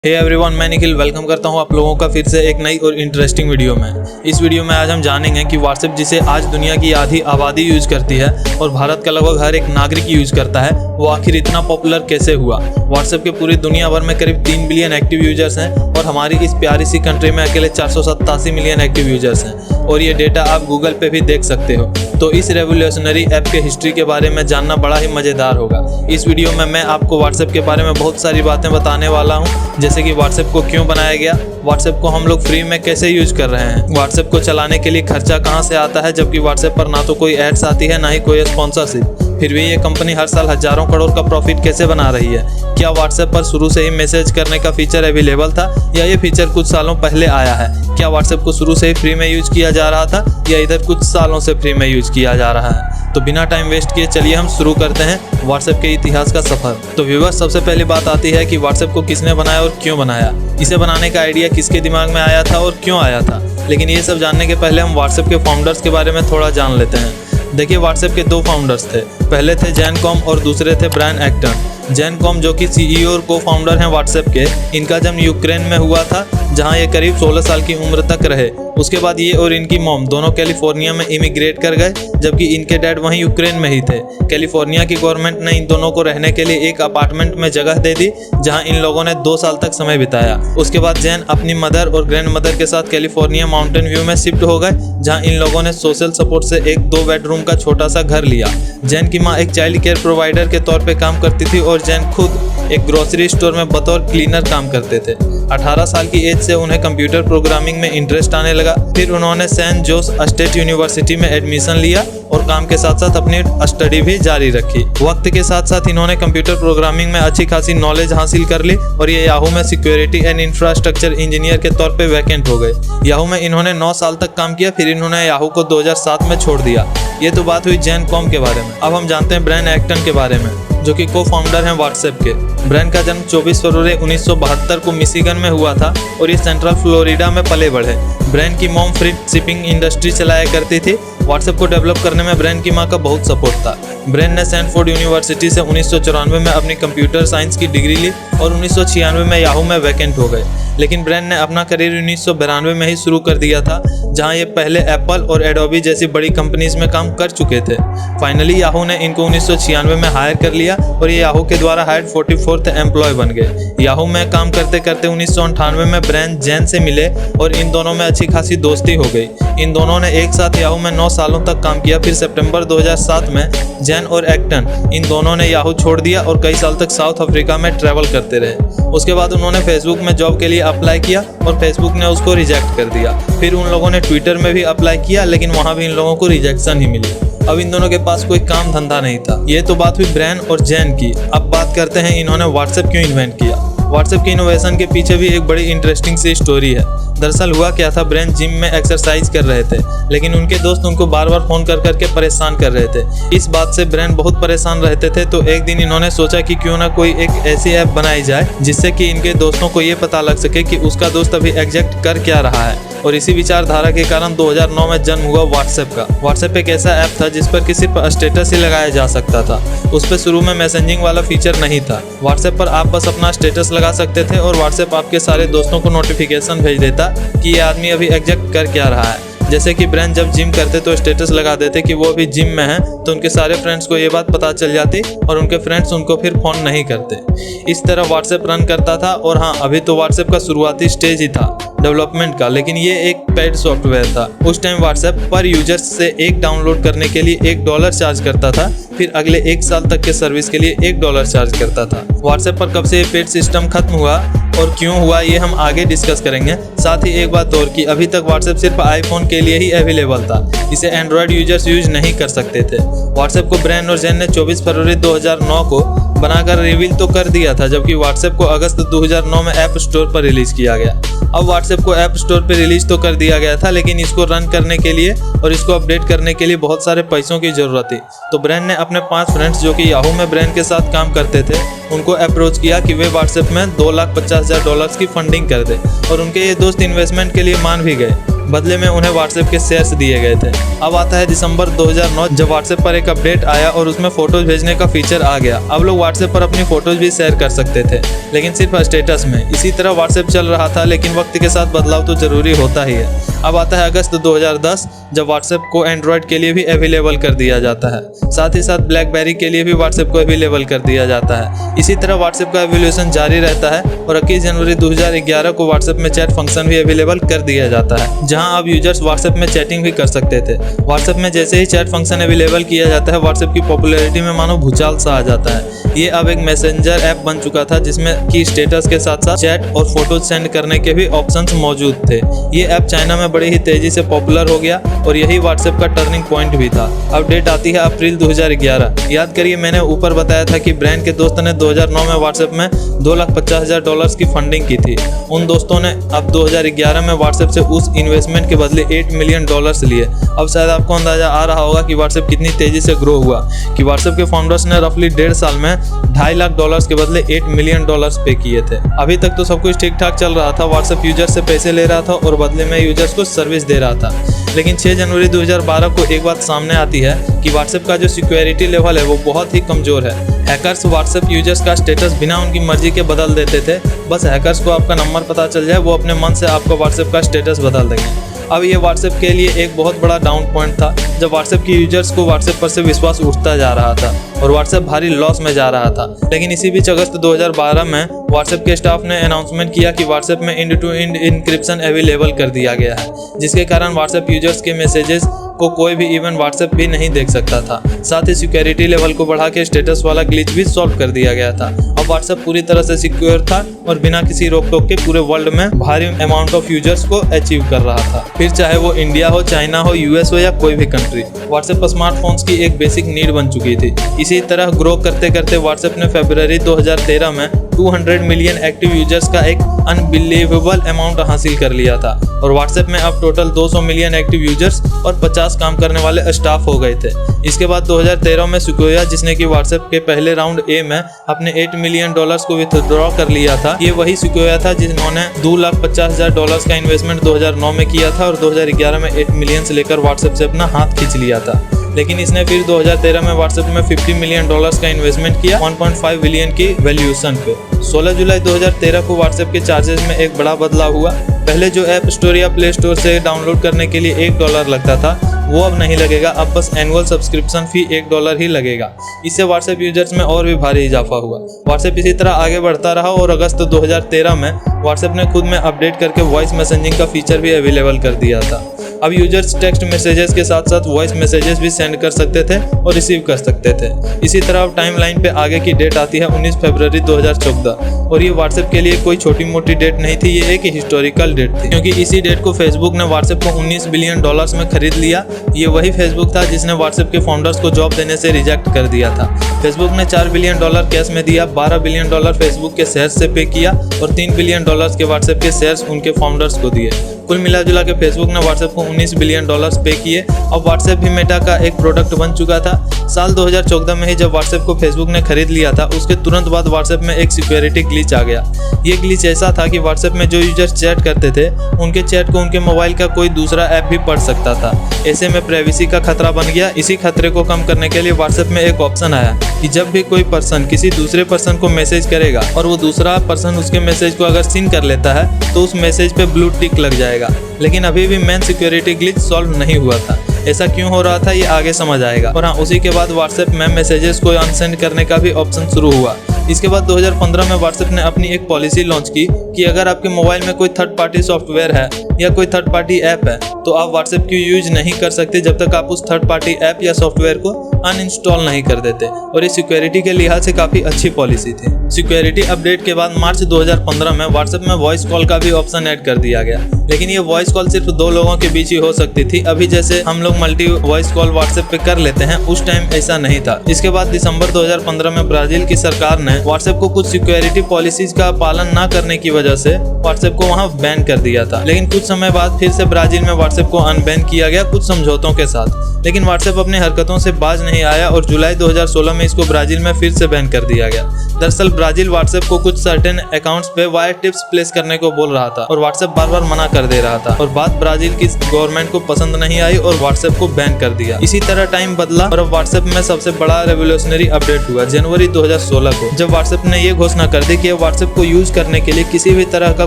Hey everyone, मैं Nikhil welcome करता हूं आप लोगों का फिर से एक नई और इंटरेस्टिंग वीडियो में। इस वीडियो में आज हम जानेंगे कि व्हाट्सएप जिसे आज दुनिया की आधी आबादी यूज करती है और भारत का लगभग हर एक नागरिक यूज करता है, वो आखिर इतना पॉपुलर कैसे हुआ। व्हाट्सएप के पूरी दुनिया भर में करीब 3 बिलियन एक्टिव यूजर्स हैं और हमारी इस प्यारी सी कंट्री में अकेले 487 मिलियन एक्टिव यूजर्स हैं और ये डेटा आप गूगल पे भी देख सकते हो। तो इस रेवोल्यूशनरी ऐप के हिस्ट्री के बारे में जानना बड़ा ही मज़ेदार होगा। इस वीडियो में मैं आपको व्हाट्सएप के बारे में बहुत सारी बातें बताने वाला हूँ, जैसे कि व्हाट्सएप को क्यों बनाया गया, व्हाट्सएप को हम लोग फ्री में कैसे यूज कर रहे हैं, व्हाट्सएप को चलाने के लिए खर्चा कहाँ से आता है, जबकि व्हाट्सएप पर ना तो कोई एड्स आती है ना ही कोई स्पॉन्सरशिप, फिर भी ये कंपनी हर साल हजारों करोड़ का प्रॉफिट कैसे बना रही है। क्या व्हाट्सएप पर शुरू से ही मैसेज करने का फीचर अवेलेबल था या ये फीचर कुछ सालों पहले आया है। क्या व्हाट्सएप को शुरू से ही फ्री में यूज किया जा रहा था या इधर कुछ सालों से फ्री में यूज किया जा रहा है। तो बिना टाइम वेस्ट किए चलिए हम शुरू करते हैं व्हाट्सएप के इतिहास का सफर। तो व्यूअर्स, सबसे पहली बात आती है कि व्हाट्सएप को किसने बनाया और क्यों बनाया, इसे बनाने का आइडिया किसके दिमाग में आया था और क्यों आया था। लेकिन ये सब जानने के पहले हम व्हाट्सएप के फाउंडर्स के बारे में थोड़ा जान लेते हैं। देखिए, व्हाट्सएप के 2 फाउंडर्स थे। पहले थे जैन कॉम और दूसरे थे ब्रायन एक्टन। जैन कॉम जो कि सीईओ और को फाउंडर हैं व्हाट्सएप के, इनका जन्म यूक्रेन में हुआ था, जहां ये करीब 16 साल की उम्र तक रहे। उसके बाद ये और इनकी मॉम दोनों कैलिफोर्निया में इमिग्रेट कर गए, जबकि इनके डैड वहीं यूक्रेन में ही थे। कैलिफोर्निया की गवर्नमेंट ने इन दोनों को रहने के लिए एक अपार्टमेंट में जगह दे दी, जहां इन लोगों ने 2 साल तक समय बिताया। उसके बाद जैन अपनी मदर और ग्रैंड मदर के साथ कैलिफोर्निया माउंटेन व्यू में शिफ्ट हो गए, जहां इन लोगों ने सोशल सपोर्ट से एक 2 बेडरूम का छोटा सा घर लिया। जैन की माँ एक चाइल्ड केयर प्रोवाइडर के तौर पे काम करती थी और जैन खुद एक ग्रोसरी स्टोर में बतौर क्लीनर काम करते थे। 18 साल की एज से उन्हें कंप्यूटर प्रोग्रामिंग में इंटरेस्ट आने लगा। फिर उन्होंने सैन जोस स्टेट यूनिवर्सिटी में एडमिशन लिया और काम के साथ साथ अपनी स्टडी भी जारी रखी। वक्त के साथ साथ इन्होंने कंप्यूटर प्रोग्रामिंग में अच्छी खासी नॉलेज हासिल कर ली और ये याहू में सिक्योरिटी एंड इंफ्रास्ट्रक्चर इंजीनियर के तौर पे वैकेंट हो गए। याहू में इन्होंने 9 साल तक काम किया, फिर इन्होंने याहू को 2007 में छोड़ दिया। ये तो बात हुई जैन कॉम के बारे में। अब हम जानते हैं ब्रायन एक्टन के बारे में, जो कि को फाउंडर हैं व्हाट्सएप के। ब्रायन का जन्म 24 फरवरी 1972 को मिशिगन में हुआ था और ये सेंट्रल फ्लोरिडा में पले बढ़े। ब्रायन की मॉम फ्रीट शिपिंग इंडस्ट्री चलाया करती थी। व्हाट्सएप को डेवलप करने में ब्रायन की मां का बहुत सपोर्ट था। ब्रायन ने स्टैनफोर्ड यूनिवर्सिटी से 1994 में अपनी कंप्यूटर साइंस की डिग्री ली और 1996 में याहू में वैकेंट हो गए। लेकिन ब्रायन ने अपना करियर 1992 में ही शुरू कर दिया था, जहां ये पहले एप्पल और एडोबी जैसी बड़ी कंपनीज में काम कर चुके थे। फाइनली याहू ने इनको 1996 में हायर कर लिया और ये याहू के द्वारा हायर्ड 44th एम्प्लॉय बन गए। याहू में काम करते करते 1998 में ब्रायन जैन से मिले और इन दोनों में अच्छी खासी दोस्ती हो गई। इन दोनों ने एक साथ याहू में 9 सालों तक काम किया। फिर सितंबर 2007 में जैन और एक्टन इन दोनों ने याहू छोड़ दिया और कई साल तक साउथ अफ्रीका में ट्रैवल करते रहे। उसके बाद उन्होंने फेसबुक में जॉब के लिए अप्लाई किया और फेसबुक ने उसको रिजेक्ट कर दिया। फिर उन लोगों ने ट्विटर में भी अप्लाई किया, लेकिन वहां भी इन लोगों को रिजेक्शन ही मिली। अब इन दोनों के पास कोई काम धंधा नहीं था। ये तो बात हुई ब्रायन और जैन की। अब बात करते हैं इन्होंने व्हाट्सएप क्यों इन्वेंट किया। व्हाट्सएप की इनोवेशन के पीछे भी एक बड़ी इंटरेस्टिंग सी स्टोरी है। दरअसल हुआ क्या था, ब्रायन जिम में एक्सरसाइज कर रहे थे, लेकिन उनके दोस्त उनको बार बार फोन कर करके परेशान कर रहे थे। इस बात से ब्रायन बहुत परेशान रहते थे। तो एक दिन इन्होंने सोचा कि क्यों ना कोई एक ऐसी ऐप बनाई जाए जिससे कि इनके दोस्तों को ये पता लग सके कि उसका दोस्त अभी एग्जैक्ट कर क्या रहा है। और इसी विचारधारा के कारण 2009 में जन्म हुआ व्हाट्सएप का। व्हाट्सएप एक ऐसा ऐप था जिस पर कि सिर्फ स्टेटस ही लगाया जा सकता था। उस पर शुरू में मैसेजिंग वाला फीचर नहीं था। व्हाट्सएप पर आप बस अपना स्टेटस लगा सकते थे और व्हाट्सएप आपके सारे दोस्तों को नोटिफिकेशन भेज देता कि ये आदमी अभी एग्जैक्ट कर क्या रहा है। जैसे कि ब्रायन जब जिम करते तो स्टेटस लगा देते कि वो अभी जिम में हैं, तो उनके सारे फ्रेंड्स को ये बात पता चल जाती और उनके फ्रेंड्स उनको फिर फोन नहीं करते। इस तरह व्हाट्सएप रन करता था। और हाँ, अभी तो व्हाट्सएप का शुरुआती स्टेज ही था डेवलपमेंट का, लेकिन ये एक पेड सॉफ्टवेयर था। उस टाइम व्हाट्सएप पर यूजर्स से एक डाउनलोड करने के लिए $1 चार्ज करता था, फिर अगले 1 साल तक के सर्विस के लिए $1 चार्ज करता था। व्हाट्सएप पर कब से ये पेड सिस्टम खत्म हुआ और क्यों हुआ, ये हम आगे डिस्कस करेंगे। साथ ही एक बात और कि अभी तक व्हाट्सएप सिर्फ आईफोन के लिए ही अवेलेबल था, इसे एंड्रॉयड यूजर्स यूज नहीं कर सकते थे। व्हाट्सएप को ब्रायन और जैन ने 24 फरवरी 2009 को बनाकर रिवील तो कर दिया था, जबकि व्हाट्सएप को अगस्त 2009 में ऐप स्टोर पर रिलीज किया गया। अब व्हाट्सएप को ऐप स्टोर पर रिलीज तो कर दिया गया था, लेकिन इसको रन करने के लिए और इसको अपडेट करने के लिए बहुत सारे पैसों की जरूरत थी। तो ब्रायन ने अपने 5 फ्रेंड्स जो कि याहू में ब्रायन के साथ काम करते थे, उनको अप्रोच किया कि वे व्हाट्सएप में $2,50,000 की फंडिंग कर दे और उनके ये दोस्त इन्वेस्टमेंट के लिए मान भी गए। बदले में उन्हें व्हाट्सएप के शेयर्स दिए गए थे। अब आता है दिसंबर 2009, जब व्हाट्सएप पर एक अपडेट आया और उसमें फोटोज भेजने का फीचर आ गया। अब लोग व्हाट्सएप पर अपनी फोटोज भी शेयर कर सकते थे, लेकिन सिर्फ स्टेटस में। इसी तरह व्हाट्सएप चल रहा था, लेकिन वक्त के साथ बदलाव तो जरूरी होता ही है। अब आता है अगस्त 2010, जब व्हाट्सएप को एंड्रॉयड के लिए भी अवेलेबल कर दिया जाता है। साथ ही साथ ब्लैकबेरी के लिए भी व्हाट्सएप को अवेलेबल कर दिया जाता है। इसी तरह व्हाट्सएप का एवोल्यूशन जारी रहता है और 21 जनवरी 2011 को व्हाट्सएप में चैट फंक्शन भी अवेलेबल कर दिया जाता है, जहां अब यूजर्स व्हाट्सएप में चैटिंग भी कर सकते थे। व्हाट्सएप में जैसे ही चैट फंक्शन अवेलेबल किया जाता है, व्हाट्सएप की पॉपुलैरिटी में मानो भूचाल सा आ जाता है। ये अब एक मैसेंजर ऐप बन चुका था, जिसमें की स्टेटस के साथ साथ चैट और फोटोज सेंड करने के भी ऑप्शंस मौजूद थे। ये ऐप चाइना में बड़ी ही तेजी से पॉपुलर हो गया और यही व्हाट्सएप का टर्निंग पॉइंट भी था। अपडेट आती है अप्रैल 2011। याद करिए, मैंने ऊपर बताया था कि ब्रांड के दोस्त ने 2009 में व्हाट्सएप में $250,000 की फंडिंग की थी। उन दोस्तों ने अब 2011 में व्हाट्सएप से उस इन्वेस्टमेंट के बदले $8 मिलियन लिए। अब शायद आपको अंदाजा आ रहा होगा कि व्हाट्सएप कितनी तेजी से ग्रो हुआ, कि व्हाट्सएप के फाउंडर्स ने रफली 1.5 साल में $2.5 लाख के बदले $8 मिलियन पे किए थे। अभी तक तो सब कुछ ठीक ठाक चल रहा था। व्हाट्सएप यूजर से पैसे ले रहा था और बदले में यूजर्स को सर्विस दे रहा था। लेकिन 6 जनवरी 2012 को एक बात सामने आती है कि व्हाट्सएप का जो सिक्योरिटी लेवल है वो बहुत ही कमजोर है। हैकर्स व्हाट्सएप यूजर्स का स्टेटस बिना उनकी मर्जी के बदल देते थे। बस हैकर्स को आपका नंबर पता चल जाए, वो अपने मन से आपका व्हाट्सएप का स्टेटस बदल देंगे। अब ये व्हाट्सएप के लिए एक बहुत बड़ा डाउन पॉइंट था, जब व्हाट्सएप की यूजर्स को व्हाट्सएप पर से विश्वास उठता जा रहा था और व्हाट्सएप भारी लॉस में जा रहा था। लेकिन इसी बीच अगस्त 2012 में व्हाट्सएप के स्टाफ ने अनाउंसमेंट किया कि व्हाट्सएप में end to end encryption available कर दिया गया है, जिसके कारण व्हाट्सएप यूजर्स के मैसेजेस को कोई भी इवन व्हाट्सएप भी नहीं देख सकता था। साथ ही सिक्योरिटी लेवल को बढ़ा के स्टेटस वाला ग्लिच भी सॉल्व कर दिया गया था। अब व्हाट्सएप पूरी तरह से सिक्योर था और बिना किसी रोक टोक के पूरे वर्ल्ड में भारी अमाउंट ऑफ यूजर्स को अचीव कर रहा था, फिर चाहे वो इंडिया हो, चाइना हो, यूएस हो या कोई भी कंट्री। व्हाट्सएप स्मार्टफोन्स की एक बेसिक नीड बन चुकी थी। इसी तरह ग्रो करते करते व्हाट्सएप ने फरवरी 2013 में 200 मिलियन एक्टिव यूजर्स का एक अनबिलीवेबल अमाउंट हासिल कर लिया था और व्हाट्सएप में अब टोटल 200 मिलियन एक्टिव यूजर्स और 50 काम करने वाले स्टाफ हो गए थे। इसके बाद 2013 में सिक्वोया, जिसने कि व्हाट्सएप के पहले राउंड ए में अपने $8 मिलियन को विथड्रॉ कर लिया था, ये वही सिक्वोया था जिन्होंने $250,000 का इन्वेस्टमेंट 2009 में किया था और 2011 में 8 मिलियन से लेकर व्हाट्सएप से अपना हाथ खींच लिया था। लेकिन इसने फिर 2013 में व्हाट्सएप में $50 मिलियन का इन्वेस्टमेंट किया 1.5 बिलियन की वैल्यूएशन पे। 16 जुलाई 2013 को व्हाट्सएप के चार्जेस में एक बड़ा बदलाव हुआ। पहले जो ऐप स्टोर या प्ले स्टोर से डाउनलोड करने के लिए $1 लगता था, वो अब नहीं लगेगा। अब बस एनुअल सब्सक्रिप्शन फी $1 ही लगेगा। इससे व्हाट्सएप यूजर्स में और भी भारी इजाफा हुआ। व्हाट्सएप इसी तरह आगे बढ़ता रहा और अगस्त 2013 में व्हाट्सएप ने खुद में अपडेट करके वॉइस मैसेजिंग का फीचर भी अवेलेबल कर दिया था। अब यूजर्स टेक्स्ट मैसेजेस के साथ साथ वॉइस मैसेजेस भी सेंड कर सकते थे और रिसीव कर सकते थे। इसी तरह अब टाइमलाइन पे आगे की डेट आती है 19 फरवरी 2014 और ये व्हाट्सएप के लिए कोई छोटी मोटी डेट नहीं थी, ये एक हिस्टोरिकल डेट थी, क्योंकि इसी डेट को फेसबुक ने व्हाट्सएप को $19 बिलियन में खरीद लिया। ये वही फेसबुक था जिसने व्हाट्सएप के फाउंडर्स को जॉब देने से रिजेक्ट कर दिया था। फेसबुक ने $4 बिलियन कैश में दिया, $12 बिलियन फेसबुक के शेयर्स से पे किया और $3 बिलियन के व्हाट्सएप के शेयर्स उनके फाउंडर्स को दिए। कुल मिला जुला के फेसबुक ने व्हाट्सएप को $19 बिलियन पे किए। अब व्हाट्सएप भी मेटा का एक प्रोडक्ट बन चुका था। साल 2014 में ही जब व्हाट्सएप को फेसबुक ने खरीद लिया था, उसके तुरंत बाद व्हाट्सएप में एक सिक्योरिटी ग्लिच आ गया। ये ग्लिच ऐसा था कि व्हाट्सएप में जो यूजर्स चैट करते थे, उनके चैट को उनके मोबाइल का कोई दूसरा ऐप भी पढ़ सकता था। ऐसे में प्राइवेसी का खतरा बन गया। इसी खतरे को कम करने के लिए व्हाट्सएप में एक ऑप्शन आया कि जब भी कोई पर्सन किसी दूसरे पर्सन को मैसेज करेगा और वो दूसरा पर्सन उसके मैसेज को अगर सीन कर लेता है, तो उस मैसेज पे ब्लू टिक लग जाएगा। लेकिन अभी भी मेन सिक्योरिटी ग्लिच सॉल्व नहीं हुआ था। ऐसा क्यों हो रहा था, ये आगे समझ आएगा। और हाँ, उसी के बाद व्हाट्सएप में मैसेजेस को अनसेंड करने का भी ऑप्शन शुरू हुआ। इसके बाद 2015 में व्हाट्सएप ने अपनी एक पॉलिसी लॉन्च की कि अगर आपके मोबाइल में कोई थर्ड पार्टी सॉफ्टवेयर है या कोई थर्ड पार्टी ऐप है, तो आप व्हाट्सएप की यूज नहीं कर सकते जब तक आप उस थर्ड पार्टी ऐप या सॉफ्टवेयर को अनइंस्टॉल नहीं कर देते। और ये सिक्योरिटी के लिहाज से काफी अच्छी पॉलिसी थी। सिक्योरिटी अपडेट के बाद मार्च 2015 में व्हाट्सएप में वॉइस कॉल का भी ऑप्शन ऐड कर दिया गया। लेकिन ये वॉइस कॉल सिर्फ 2 लोगों के बीच ही हो सकती थी। अभी जैसे हम लोग मल्टी वॉइस कॉल व्हाट्सएप पे कर लेते हैं, उस टाइम ऐसा नहीं था। इसके बाद दिसंबर 2015 में ब्राजील की सरकार ने व्हाट्सएप को कुछ सिक्योरिटी पॉलिसीज का पालन न करने की वजह से व्हाट्सएप को वहां बैन कर दिया था। लेकिन कुछ समय बाद फिर से ब्राजील में व्हाट्सएप को अनबैन किया गया कुछ समझौतों के साथ। लेकिन व्हाट्सएप अपनी हरकतों से बाज नहीं आया और जुलाई 2016 में इसको ब्राजील में फिर से बैन कर दिया गया। दरअसल ब्राजील व्हाट्सएप को कुछ सर्टेन अकाउंट्स पे वायर टिप्स प्लेस करने को बोल रहा था और व्हाट्सएप बार बार मना कर कर दे रहा था और बात ब्राजील की गवर्नमेंट को पसंद नहीं आई और व्हाट्सएप को बैन कर दिया। इसी तरह टाइम बदला और अब व्हाट्सएप में सबसे बड़ा रेवोल्यूशनरी अपडेट हुआ जनवरी 2016 को, जब व्हाट्सएप ने ये घोषणा कर दी कि व्हाट्सएप को यूज करने के लिए किसी भी तरह का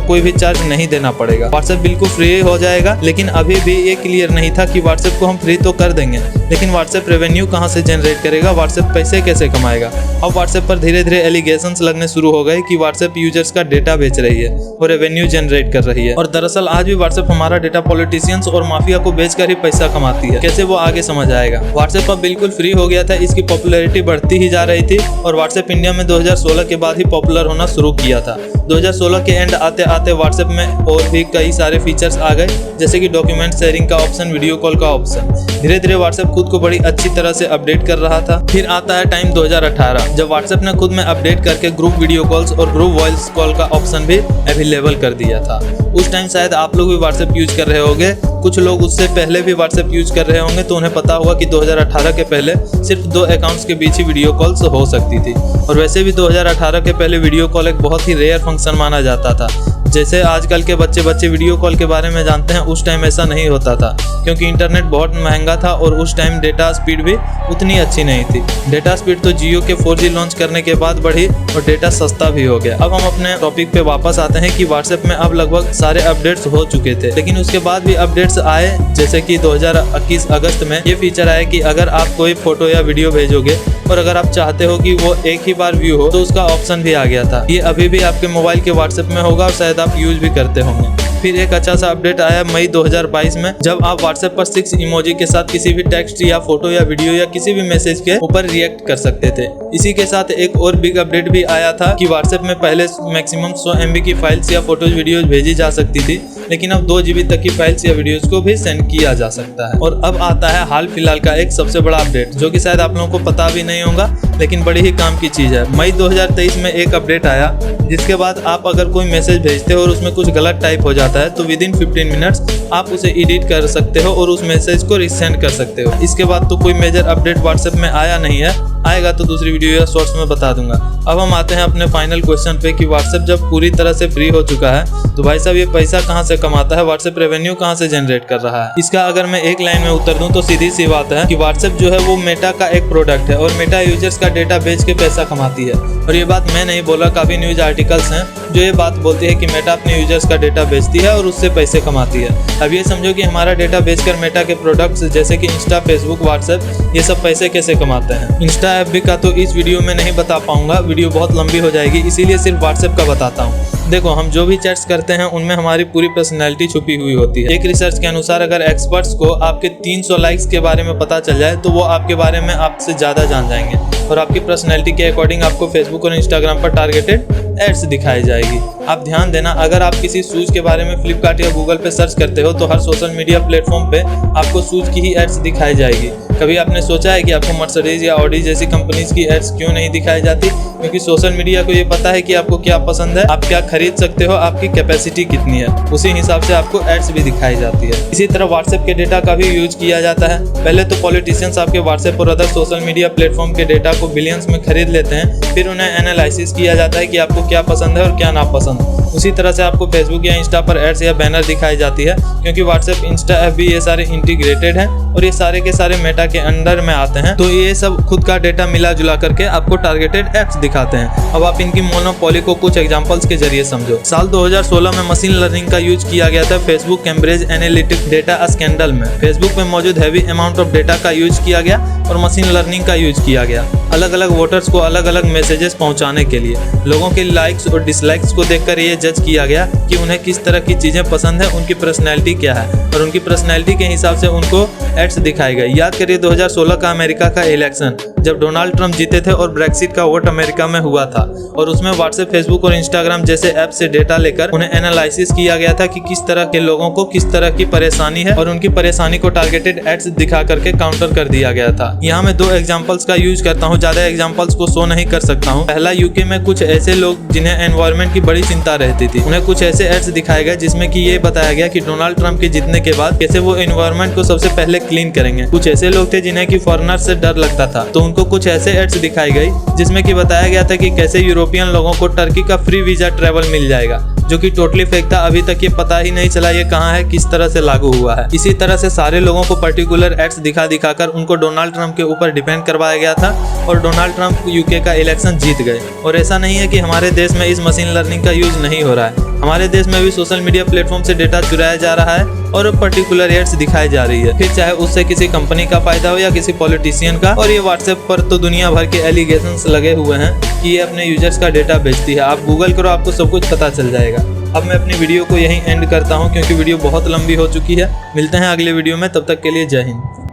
कोई भी चार्ज नहीं देना पड़ेगा। व्हाट्सएप बिल्कुल फ्री हो जाएगा, लेकिन अभी भी ये क्लियर नहीं था कि व्हाट्सएप को हम फ्री तो कर देंगे, लेकिन व्हाट्सएप रेवेन्यू कहाँ से जनरेट करेगा, व्हाट्सएप पैसे कैसे कमाएगा। अब व्हाट्सएप पर धीरे धीरे एलिगेशंस लगने शुरू हो गए कि व्हाट्सएप यूजर्स का डेटा बेच रही है और रेवेन्यू जनरेट कर रही है। और दरअसल आज भी व्हाट्सएप हमारा डेटा पॉलिटिशियंस और माफिया को बेचकर ही पैसा कमाती है। कैसे वो आगे समझ आएगा। व्हाट्सएप अब बिल्कुल फ्री हो गया था, इसकी पॉपुलैरिटी बढ़ती ही जा रही थी और व्हाट्सएप इंडिया में 2016 के बाद ही पॉपुलर होना शुरू किया था। 2016 के एंड आते आते व्हाट्सएप में और भी कई सारे फीचर्स आ गए, जैसे कि डॉक्यूमेंट शेयरिंग का ऑप्शन, वीडियो कॉल का ऑप्शन। धीरे धीरे व्हाट्सएप खुद को बड़ी अच्छी तरह से अपडेट कर रहा था। फिर आता है टाइम 2018, जब व्हाट्सएप ने खुद में अपडेट करके ग्रुप वीडियो कॉल्स और ग्रुप वॉइस कॉल का ऑप्शन भी अवेलेबल कर दिया था। उस टाइम शायद आप लोग भी व्हाट्सएप यूज कर रहे होंगे, कुछ लोग उससे पहले भी व्हाट्सएप यूज कर रहे होंगे, तो उन्हें पता होगा कि 2018 के पहले सिर्फ 2 अकाउंट्स के बीच ही वीडियो कॉल्स हो सकती थी। और वैसे भी 2018 के पहले वीडियो कॉल एक बहुत ही रेयर फंक्शन माना जाता था। जैसे आजकल के बच्चे वीडियो कॉल के बारे में जानते हैं, उस टाइम ऐसा नहीं होता था, क्योंकि इंटरनेट बहुत महंगा था और उस टाइम डेटा स्पीड भी उतनी अच्छी नहीं थी। डेटा स्पीड तो जियो के 4G लॉन्च करने के बाद बढ़ी और डेटा सस्ता भी हो गया। अब हम अपने टॉपिक पे वापस आते हैं कि व्हाट्सएप में अब लगभग सारे अपडेट्स हो चुके थे, लेकिन उसके बाद भी अपडेट्स आए, जैसे कि 2021 अगस्त में ये फीचर आया कि अगर आप कोई फोटो या वीडियो भेजोगे और अगर आप चाहते हो कि वो एक ही बार व्यू हो, तो उसका ऑप्शन भी आ गया था। ये अभी भी आपके मोबाइल के व्हाट्सएप में होगा और शायद आप यूज भी करते होंगे। फिर एक अच्छा सा अपडेट आया मई 2022 में, जब आप व्हाट्सएप पर 6 इमोजी के साथ किसी भी टेक्स्ट या फोटो या वीडियो या किसी भी मैसेज के ऊपर रिएक्ट कर सकते थे। इसी के साथ एक और बिग अपडेट भी आया था कि व्हाट्सएप में पहले मैक्सिमम 100 MB की फाइल्स या फोटोज वीडियोज भेजी जा सकती थी, लेकिन अब 2 GB तक की फाइल्स या वीडियोज को भी सेंड किया जा सकता है। और अब आता है हाल फिलहाल का एक सबसे बड़ा अपडेट, जो कि शायद आप लोगों को पता भी नहीं होगा, लेकिन बड़ी ही काम की चीज है। मई 2023 में एक अपडेट आया, जिसके बाद आप अगर कोई मैसेज भेजते हो और उसमें कुछ गलत टाइप हो जाता है, तो विद इन 15 मिनट्स आप उसे एडिट कर सकते हो और उस मैसेज को रिसेंड कर सकते हो। इसके बाद तो कोई मेजर अपडेट व्हाट्सएप में आया नहीं है, आएगा तो दूसरी वीडियो या शॉर्ट्स में बता दूंगा। अब हम आते हैं अपने फाइनल क्वेश्चन पे कि व्हाट्सएप जब पूरी तरह से फ्री हो चुका है, तो भाई साहब ये पैसा कहाँ से कमाता है, व्हाट्सएप रेवेन्यू कहाँ से जनरेट कर रहा है। इसका अगर मैं एक लाइन में उत्तर दूं तो सीधी सी बात है कि व्हाट्सएप जो है वो मेटा का एक प्रोडक्ट है और मेटा यूजर्स का डेटा बेच के पैसा कमाती है। और ये बात मैं नहीं बोला, काफी न्यूज आर्टिकल्स हैं जो ये बात बोलती है कि मेटा अपने यूजर्स का डेटा बेचती है और उससे पैसे कमाती है। अब ये समझो कि हमारा डेटा बेचकर मेटा के प्रोडक्ट्स जैसे कि इंस्टा, फेसबुक, व्हाट्सएप, ये सब पैसे कैसे कमाते हैं। इंस्टा ऐप भी का तो इस वीडियो में नहीं बता पाऊंगा, वीडियो बहुत लंबी हो जाएगी, इसीलिए सिर्फ व्हाट्सएप का बताता हूँ। देखो, हम जो भी चैट्स करते हैं उनमें हमारी पूरी पर्सनैलिटी छुपी हुई होती है। एक रिसर्च के अनुसार अगर एक्सपर्ट्स को आपके 300 लाइक्स के बारे में पता चल जाए, तो वो आपके बारे में आपसे ज़्यादा जान जाएंगे और आपकी पर्सनैलिटी के अकॉर्डिंग आपको फेसबुक और इंस्टाग्राम पर टारगेटेड एड्स दिखाई जाएगी। आप ध्यान देना, अगर आप किसी शूज के बारे में फ्लिपकार्ट या गूगल पे सर्च करते हो, तो हर सोशल मीडिया प्लेटफॉर्म पे आपको शूज की ही एड्स दिखाई जाएगी। कभी आपने सोचा है कि आपको मर्सिडीज या ऑडी जैसी कंपनीज की एड्स क्यों नहीं दिखाई जाती? क्योंकि सोशल मीडिया को ये पता है कि आपको क्या पसंद है, आप क्या खरीद सकते हो, आपकी कैपेसिटी कितनी है, उसी हिसाब से आपको एड्स भी दिखाई जाती है। इसी तरह व्हाट्सएप के डेटा का भी यूज किया जाता है। पहले तो पॉलिटिशियंस आपके व्हाट्सएप और अदर सोशल मीडिया प्लेटफॉर्म के डेटा को बिलियंस में खरीद लेते हैं, फिर उन्हें एनालिसिस किया जाता है कि आपको क्या पसंद है और क्या नापसंद। उसी तरह से आपको फेसबुक या इंस्टा पर एड्स या बैनर दिखाई जाती है, क्योंकि व्हाट्सएप, इंस्टा ऐप भी ये सारे इंटीग्रेटेड हैं और ये सारे के सारे मेटा के अंडर में आते हैं। तो ये सब खुद का डेटा मिला जुला करके आपको टारगेटेड एड्स दिखाते हैं। अब आप इनकी मोनोपोली को कुछ एग्जांपल्स के जरिए समझो। साल 2016 में मशीन लर्निंग का यूज किया गया था Facebook Cambridge analytic data scandal में। फेसबुक में मौजूद हैवी अमाउंट ऑफ डेटा का यूज किया गया और मशीन लर्निंग का यूज किया गया अलग अलग वोटर्स को अलग अलग मैसेजेस पहुंचाने के लिए। लोगों के लाइक्स और डिसलाइक्स को देखकर ये जज किया गया कि उन्हें किस तरह की चीजें पसंद है, उनकी पर्सनैलिटी क्या है, और उनकी पर्सनैलिटी के हिसाब से उनको एड्स दिखाए गए। याद करिए 2016 का अमेरिका का इलेक्शन, जब डोनाल्ड ट्रंप जीते थे और ब्रेक्सिट का वोट अमेरिका में हुआ था, और उसमें व्हाट्सएप, फेसबुक और इंस्टाग्राम जैसे ऐप से डेटा लेकर उन्हें एनालिसिस किया गया था कि किस तरह के लोगों को किस तरह की परेशानी है, और उनकी परेशानी को टारगेटेड एड्स दिखा करके काउंटर कर दिया गया था। यहाँ मैं 2 एग्जांपल्स का यूज करता हूँ, ज्यादा एग्जांपल्स को शो नहीं कर सकता हूँ। पहला, यूके में कुछ ऐसे लोग जिन्हें एनवायरनमेंट की बड़ी चिंता रहती थी, उन्हें कुछ ऐसे एड्स दिखाए गए जिसमें कि ये बताया गया कि डोनाल्ड ट्रंप के जीतने के बाद कैसे वो एनवायरनमेंट को सबसे पहले क्लीन करेंगे। कुछ ऐसे लोग थे जिन्हें कि फॉरेनर से डर लगता था, तो उनको कुछ ऐसे एड्स दिखाई गई जिसमें कि बताया गया था कि कैसे यूरोपियन लोगों को टर्की का फ्री वीजा ट्रैवल मिल जाएगा। जो कि टोटली फेक था। अभी तक ये पता ही नहीं चला ये कहाँ है, किस तरह से लागू हुआ है। इसी तरह से सारे लोगों को पर्टिकुलर एड्स दिखाकर उनको डोनाल्ड ट्रंप के ऊपर डिपेंड करवाया गया था और डोनाल्ड ट्रंप यूके का इलेक्शन जीत गए। और ऐसा नहीं है कि हमारे देश में इस मशीन लर्निंग का यूज नहीं हो रहा है, हमारे देश में भी सोशल मीडिया प्लेटफॉर्म से डेटा चुराया जा रहा है और पर्टिकुलर एड्स दिखाई जा रही है, फिर चाहे उससे किसी कंपनी का फायदा हो या किसी पॉलिटिशियन का। और ये व्हाट्सएप पर तो दुनिया भर के एलिगेशंस लगे हुए हैं कि ये अपने यूजर्स का डेटा बेचती है। आप गूगल करो, आपको सब कुछ पता चल जाएगा। अब मैं अपनी वीडियो को यहीं एंड करता हूँ क्योंकि वीडियो बहुत लंबी हो चुकी है। मिलते हैं अगले वीडियो में, तब तक के लिए जय हिंद।